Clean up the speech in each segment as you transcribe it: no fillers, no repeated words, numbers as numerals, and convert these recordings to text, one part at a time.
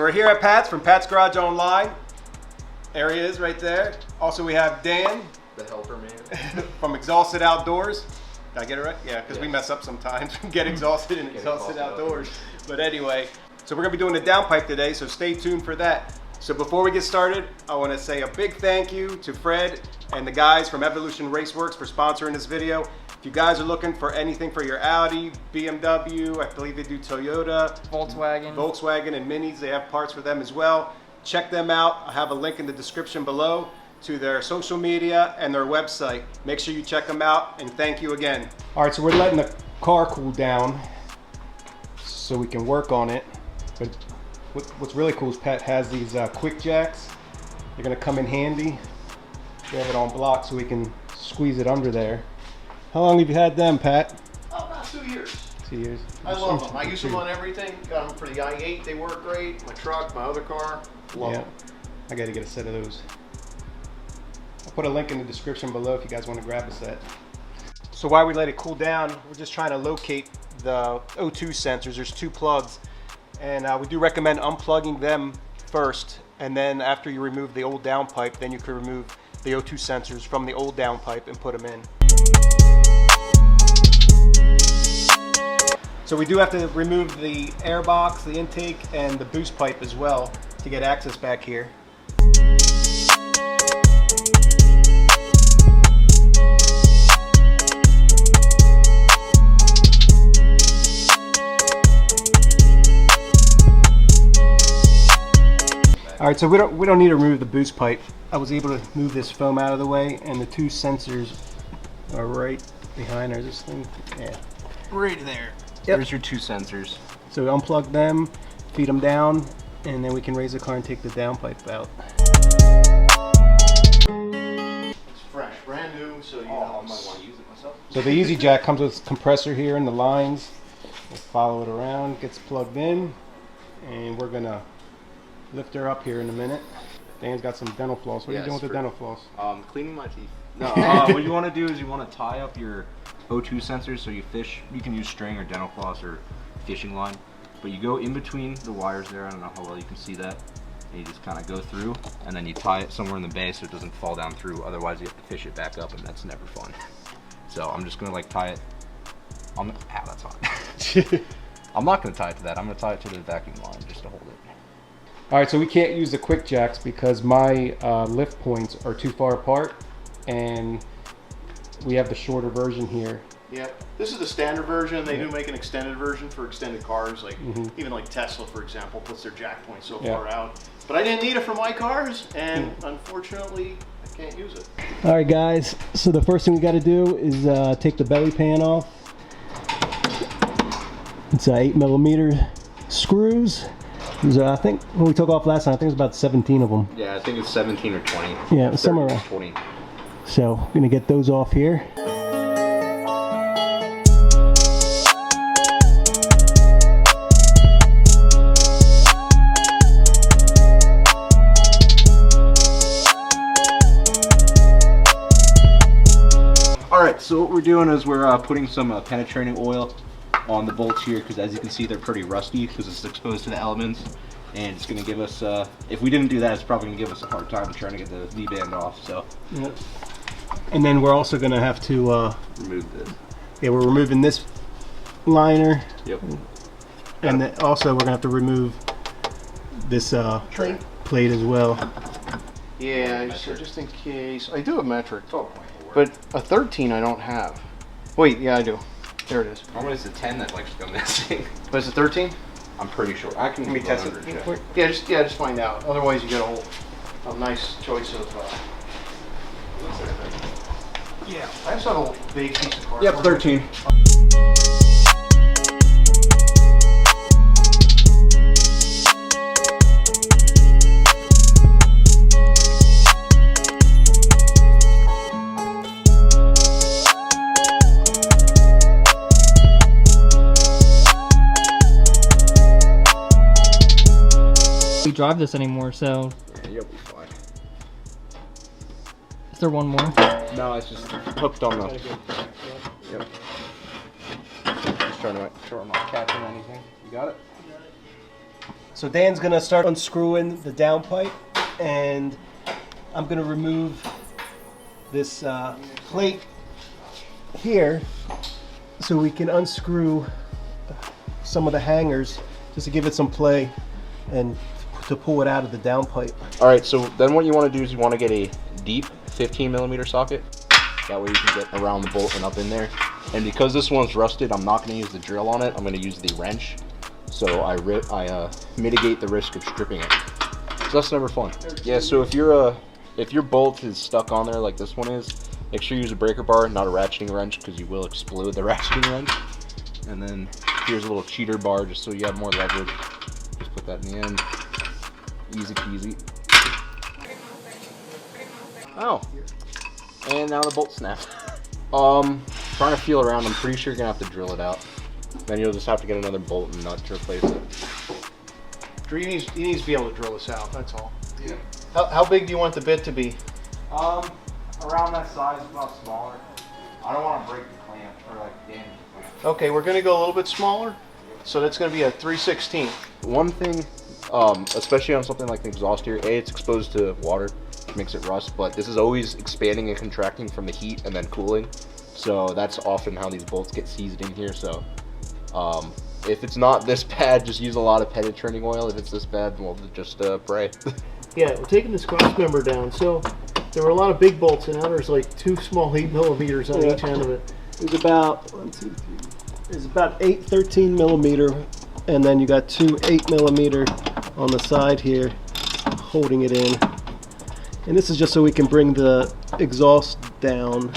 So we're here at Pat's from Pat's Garage Online. There he is right there. Also we have Dan. The helper man. From Exhausted Outdoors. Did I get it right? Yeah, because we mess up sometimes. Get exhausted and exhausted outdoors. But anyway, so we're going to be doing the downpipe today, so stay tuned for that. So before we get started, I want to say a big thank you to Fred and the guys from Evolution Racewerks for sponsoring this video. If you guys are looking for anything for your Audi, BMW, I believe they do Toyota, Volkswagen and Minis, they have parts for them as well. Check them out. I have a link in the description below to their social media and their website. Make sure you check them out, and thank you again. All right, so we're letting the car cool down so we can work on it. But what's really cool is Pat has these quick jacks. They're gonna come in handy. We have it on block so we can squeeze it under there. How long have you had them, Pat? Oh, about 2 years. 2 years. I love them. I use them on everything. Got them for the i8. They work great. My truck, my other car. Love them. I got to get a set of those. I'll put a link in the description below if you guys want to grab a set. So while we let it cool down, we're just trying to locate the O2 sensors. There's 2 plugs, and we do recommend unplugging them first, and then after you remove the old downpipe, then you can remove the O2 sensors from the old downpipe and put them in. So we do have to remove the air box, the intake, and the boost pipe as well to get access back here. All right, so we don't need to remove the boost pipe. I was able to move this foam out of the way, and the 2 sensors are right behind there. This thing, yeah, right there. Yep. There's your 2 sensors. So we unplug them, feed them down, and then we can raise the car and take the downpipe out. It's fresh, brand new, so you know, I might want to use it myself. So the Easy Jack comes with compressor here and the lines. We'll follow it around, gets plugged in, and we're gonna lift her up here in a minute. Dan's got some dental floss. What are you doing with the dental floss? Cleaning my teeth. No, what you want to do is you want to tie up your O2 sensors so you fish. You can use string or dental floss or fishing line, but you go in between the wires there. I don't know how well you can see that. And you just kind of go through, and then you tie it somewhere in the base so it doesn't fall down through. Otherwise, you have to fish it back up, and that's never fun. So I'm just gonna like tie it. Ow, that's hot. I'm not gonna tie it to that. I'm gonna tie it to the vacuum line just to hold it. All right, so we can't use the quick jacks because my lift points are too far apart, and we have the shorter version here. Yeah, this is the standard version. They do make an extended version for extended cars, like even like Tesla, for example, puts their jack point so far out. But I didn't need it for my cars, and unfortunately, I can't use it. All right, guys. So the first thing we got to do is take the belly pan off. It's 8mm screws. I think when we took off last time, I think it was about 17 of them. Yeah, I think it's 17 or 20. Yeah, somewhere around 20. So I'm gonna get those off here. All right, so what we're doing is we're putting some penetrating oil on the bolts here, because as you can see they're pretty rusty because it's exposed to the elements, and it's going to give us if we didn't do that, it's probably going to give us a hard time trying to get the V-band off. So and then we're also going to have to remove this. Yeah, we're removing this liner. Yep. And then also we're going to have to remove this plate as well. Yeah, so just in case. I do have metric, but a 13 I don't have. Wait, yeah, I do. There it is. Normally it's a 10 that likes to go missing. But it's a 13? I'm pretty sure. I can test it. Yeah, just find out. Otherwise, you get a nice choice of. Yeah, I just have a big piece of cardboard. Yep, 13. We drive this anymore, so Yeah, you'll be fine. is there one more? No, it's just hooked on the. Yep. Just trying to make sure I'm not catching anything. You got it? So Dan's gonna start unscrewing the downpipe, and I'm gonna remove this plate here so we can unscrew some of the hangers just to give it some play and to pull it out of the downpipe. All right, so then what you want to do is you want to get a deep 15mm socket. That way you can get around the bolt and up in there. And because this one's rusted, I'm not going to use the drill on it. I'm going to use the wrench. So I mitigate the risk of stripping it. So that's never fun. Yeah, so if your bolt is stuck on there like this one is, make sure you use a breaker bar, not a ratcheting wrench, because you will explode the ratcheting wrench. And then here's a little cheater bar just so you have more leverage. Just put that in the end. Easy peasy. Oh. And now the bolt snapped. Trying to feel around, I'm pretty sure you're gonna have to drill it out. Then you'll just have to get another bolt and nut to replace it. Drew, he needs to be able to drill this out, that's all. Yeah. How big do you want the bit to be? Around that size, not smaller. I don't want to break the clamp or like damage the clamp. Okay, we're gonna go a little bit smaller. So that's gonna be a 3/16. One thing, especially on something like the exhaust here, it's exposed to water, which makes it rust, but this is always expanding and contracting from the heat and then cooling. So that's often how these bolts get seized in here. So if it's not this bad, just use a lot of penetrating oil. If it's this bad, well, just pray. Yeah, we're taking this cross member down. So there were a lot of big bolts, and now there's like 2 small 8mm on each end of it. There's about there's about 8 13mm, and then you got 2 8mm on the side here holding it in. And this is just so we can bring the exhaust down.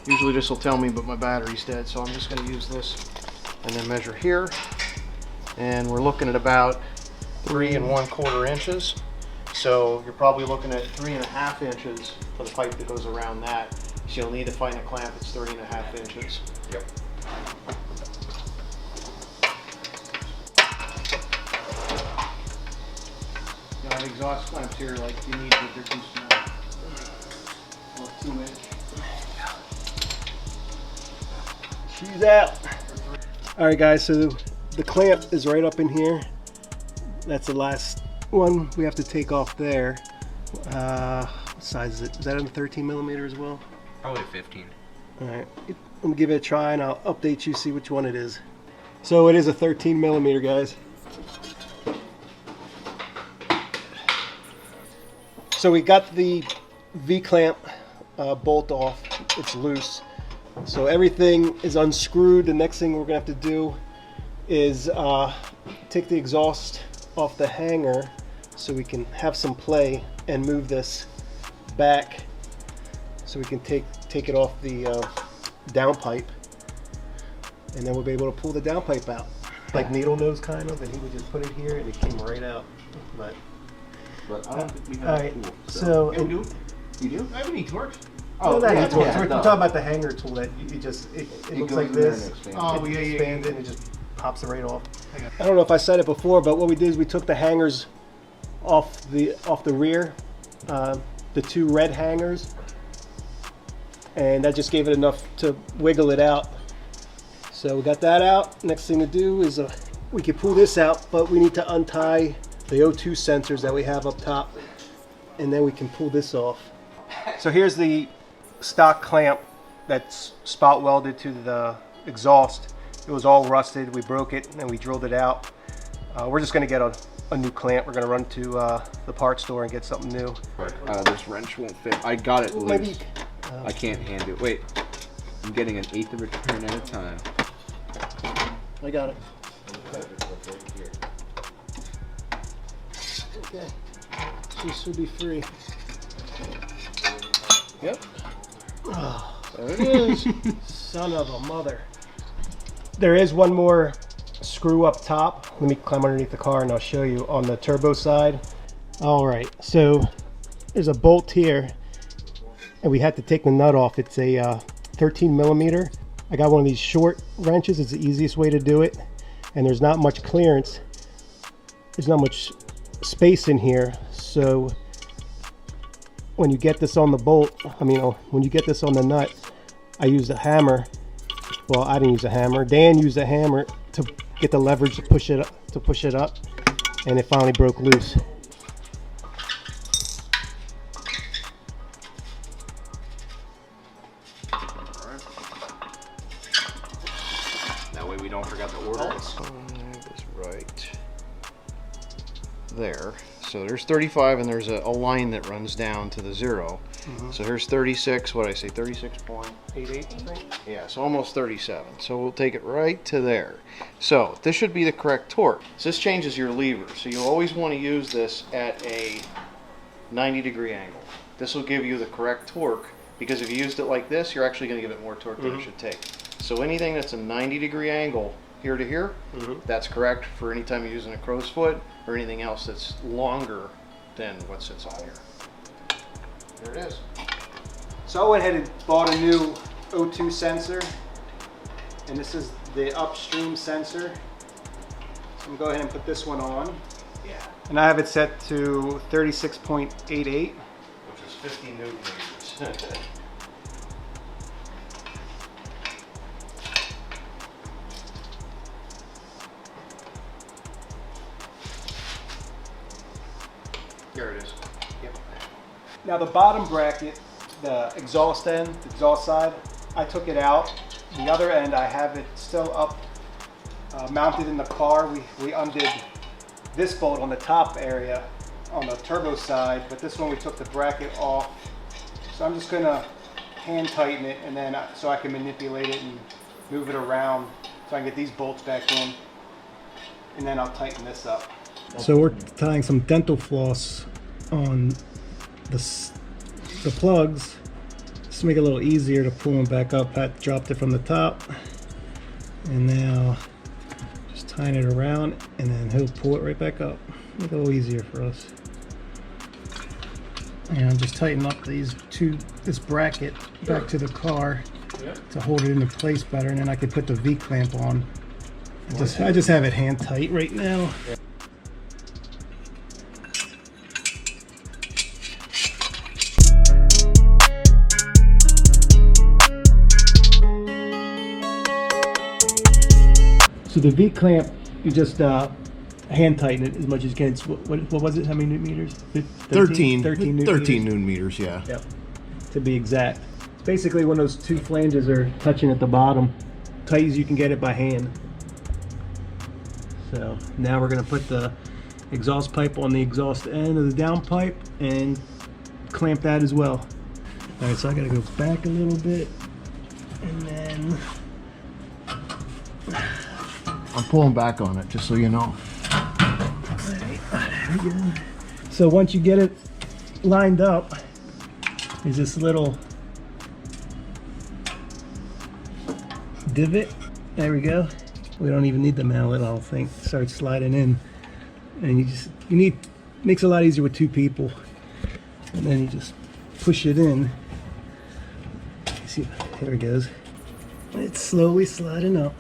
Usually this will tell me, but my battery's dead, so I'm just going to use this and then measure here. And we're looking at about 3 1/4 inches. So you're probably looking at 3.5 inches for the pipe that goes around that. So you'll need to find a clamp that's 3.5 inches. Yep. You know, the exhaust clamps here, like you need, but they're too small. Or 2 inch. She's out. All right, guys, so the clamp is right up in here. That's the last one we have to take off there. What size is it? Is that a 13mm as well? Probably 15. All right, let me give it a try and I'll update you, see which one it is. So it is a 13mm, guys. So we got the V-clamp bolt off. It's loose. So everything is unscrewed. The next thing we're gonna have to do is take the exhaust off the hanger so we can have some play and move this back so we can take it off the downpipe, and then we'll be able to pull the downpipe out like needle nose kind of, and he would just put it here and it came right out. But I don't think we have all a right, tool. so You do? I have an e-torch. oh, that yeah, tool. yeah, We're no. talking about the hanger tool that you just it looks goes like in there this. and expands. Oh, It yeah, yeah, expands yeah. it and it just pops it right off. I don't know if I said it before, but what we did is we took the hangers off the rear, the 2 red hangers, and that just gave it enough to wiggle it out. So we got that out. Next thing to do is we can pull this out, but we need to untie the O2 sensors that we have up top, and then we can pull this off. So here's the stock clamp that's spot welded to the exhaust. It was all rusted. We broke it and we drilled it out. We're just going to get a new clamp. We're going to run to the parts store and get something new. This wrench won't fit. I got it loose. Maybe I can't hand it. Wait, I'm getting an 1/8 of a turn at a time. I got it. Okay, she should be free. Yep. Oh, There it is. son of a mother. There is one more screw up top. Let me climb underneath the car and I'll show you on the turbo side. All right, so there's a bolt here and we had to take the nut off. It's a 13mm. I got one of these short wrenches. It's the easiest way to do it, and there's not much clearance. There's not much space in here, so when you get this on the bolt, when you get this on the nut, I used a hammer. Well, I didn't use a hammer. Dan used a hammer to get the leverage to push it up, and it finally broke loose. That way we don't forget to order it. That was right there. So there's 35, and there's a line that runs down to the 0. So here's 36. What did I say? 36.88, I think. Yeah, so almost 37. So we'll take it right to there. So this should be the correct torque. So this changes your lever. So you always want to use this at a 90-degree angle. This will give you the correct torque, because if you used it like this, you're actually going to give it more torque than it should take. So anything that's a 90-degree angle here to here, that's correct for any time you're using a crow's foot or anything else that's longer than what sits on here. There it is. So I went ahead and bought a new O2 sensor, and this is the upstream sensor. So I'm going to go ahead and put this one on. Yeah. And I have it set to 36.88. Which is 50 newton meters. There it is. Yep. Now the bottom bracket, the exhaust end, the exhaust side, I took it out. The other end, I have it still up, mounted in the car. We undid this bolt on the top area on the turbo side, but this one we took the bracket off. So I'm just gonna hand tighten it, and then so I can manipulate it and move it around so I can get these bolts back in, and then I'll tighten this up. So we're tying some dental floss on the plugs just to make it a little easier to pull them back up. Pat dropped it from the top, and now just tying it around, and then he'll pull it right back up. Make it a little easier for us. And I'm just tightening up this bracket back to the car to hold it into place better, and then I can put the V clamp on. I just have it hand tight right now. So the V clamp, you just hand tighten it as much as you can. It's, what was it? How many newton meters? 13 newton meters, yeah. Yep. To be exact. It's basically when those two flanges are touching at the bottom, tight as you can get it by hand. So now we're going to put the exhaust pipe on the exhaust end of the downpipe and clamp that as well. All right, so I got to go back a little bit, and then I'm pulling back on it, just so you know. There we go. So once you get it lined up, there's this little divot. There we go. We don't even need the mallet, I don't think. Start sliding in, and makes it a lot easier with two people. And then you just push it in. See, here it goes. It's slowly sliding up.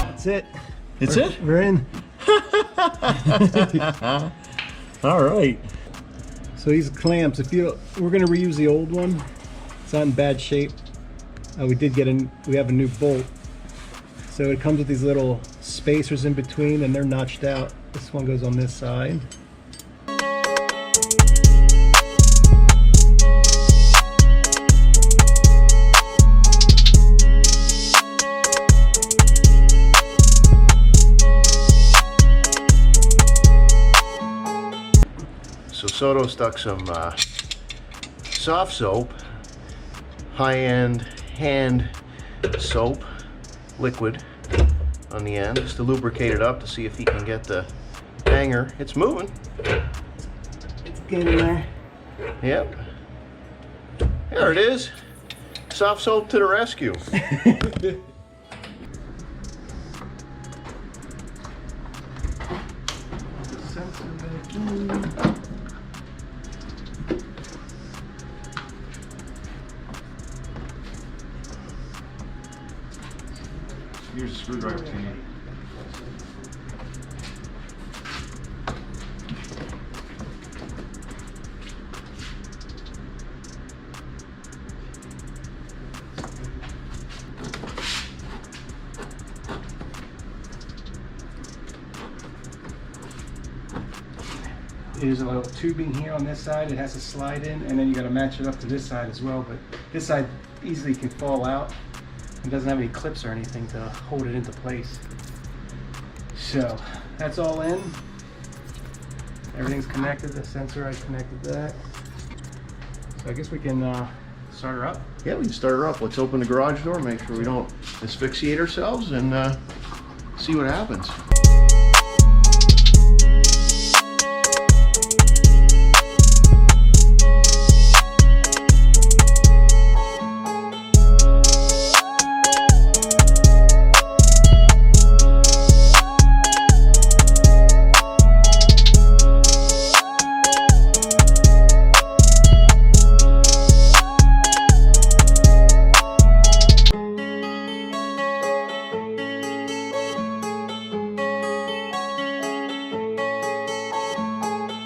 That's it. It's it? We're in. All right. So these clamps, we're going to reuse the old one. It's not in bad shape. We have a new bolt. So it comes with these little spacers in between, and they're notched out. This one goes on this side. So Soto stuck some soft soap, high-end hand soap, liquid, on the end, just to lubricate it up to see if he can get the hanger. It's moving. It's getting there. Yep. There it is. Soft soap to the rescue. Here's a screwdriver to you. is a little tubing here on this side. It has to slide in, and then you got to match it up to this side as well. But this side easily can fall out. It doesn't have any clips or anything to hold it into place. So that's all in. Everything's connected. The sensor, I connected that. So I guess we can start her up. Yeah, we can start her up. Let's open the garage door, make sure we don't asphyxiate ourselves, and see what happens.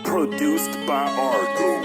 Produced by Argo.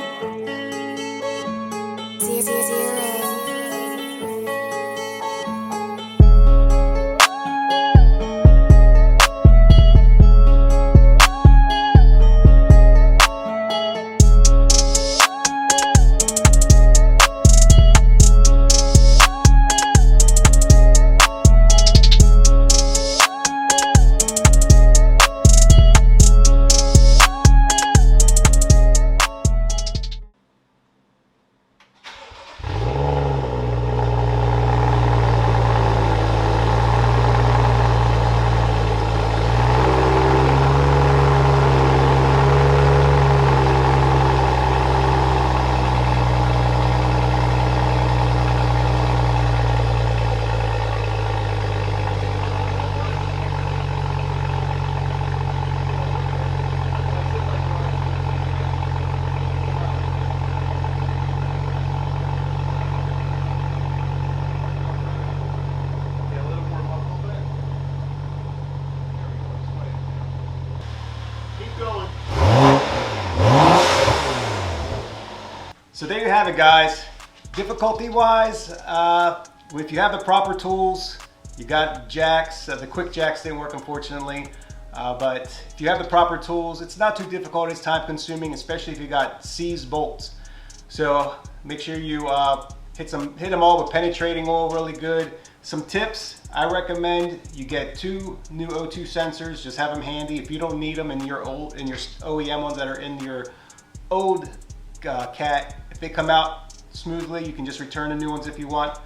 So there you have it, guys. Difficulty wise, if you have the proper tools, you got jacks. The quick jacks didn't work, unfortunately, but if you have the proper tools, it's not too difficult. It's time consuming, especially if you got seized bolts. So make sure you hit them all with penetrating oil really good. Some tips: I recommend you get 2 new O2 sensors. Just have them handy. If you don't need them in your OEM ones that are in your old cat, if they come out smoothly, you can just return the new ones if you want.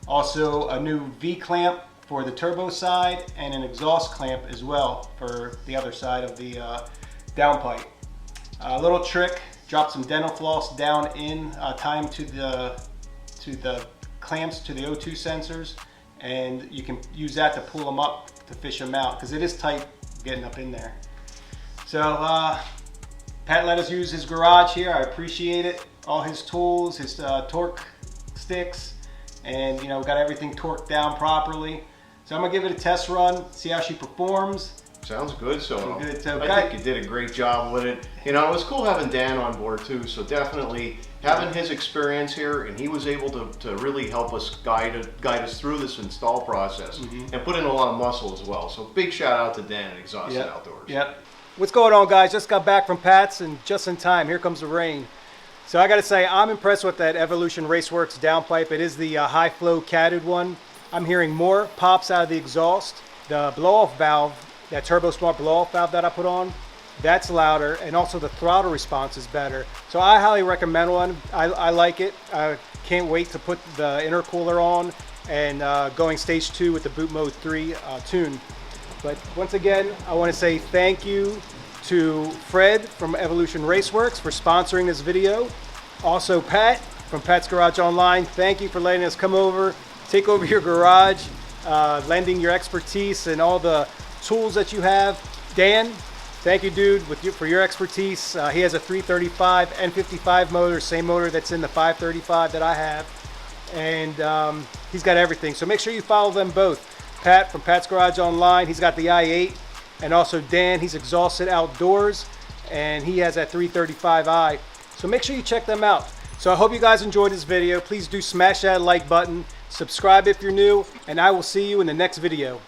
Also, a new V clamp for the turbo side and an exhaust clamp as well for the other side of the downpipe. A little trick: drop some dental floss down in, tie them to the clamps to the O2 sensors, and you can use that to pull them up to fish them out, because it is tight getting up in there. So Pat let us use his garage here. I appreciate it. All his tools, his torque sticks, and got everything torqued down properly. So I'm gonna give it a test run, see how she performs. Sounds good, so Good, so I think you did a great job with it. It was cool having Dan on board too, so definitely having his experience here, and he was able to really help us guide us through this install process and put in a lot of muscle as well. So big shout out to Dan at Exhausted Outdoors. Yep. What's going on, guys? Just got back from Pat's, and just in time, here comes the rain. So I gotta say, I'm impressed with that Evolution Racewerks downpipe. It is the high flow catted one. I'm hearing more pops out of the exhaust. The blow-off valve, that Turbo Smart blow-off valve that I put on, that's louder, and also the throttle response is better. So I highly recommend one. I like it. I can't wait to put the intercooler on and going stage 2 with the Boot Mode 3 tune. But once again, I want to say thank you to Fred from Evolution Racewerks for sponsoring this video. Also Pat from Pat's Garage Online, thank you for letting us come over, take over your garage, lending your expertise and all the tools that you have. Dan, thank you, dude, for your expertise. He has a 335 N55 motor, same motor that's in the 535 that I have, and he's got everything. So make sure you follow them both. Pat from Pat's Garage Online, he's got the i8, and also Dan, he's Exhausted Outdoors, and he has that 335i. So make sure you check them out. So I hope you guys enjoyed this video. Please do smash that like button, subscribe if you're new, and I will see you in the next video.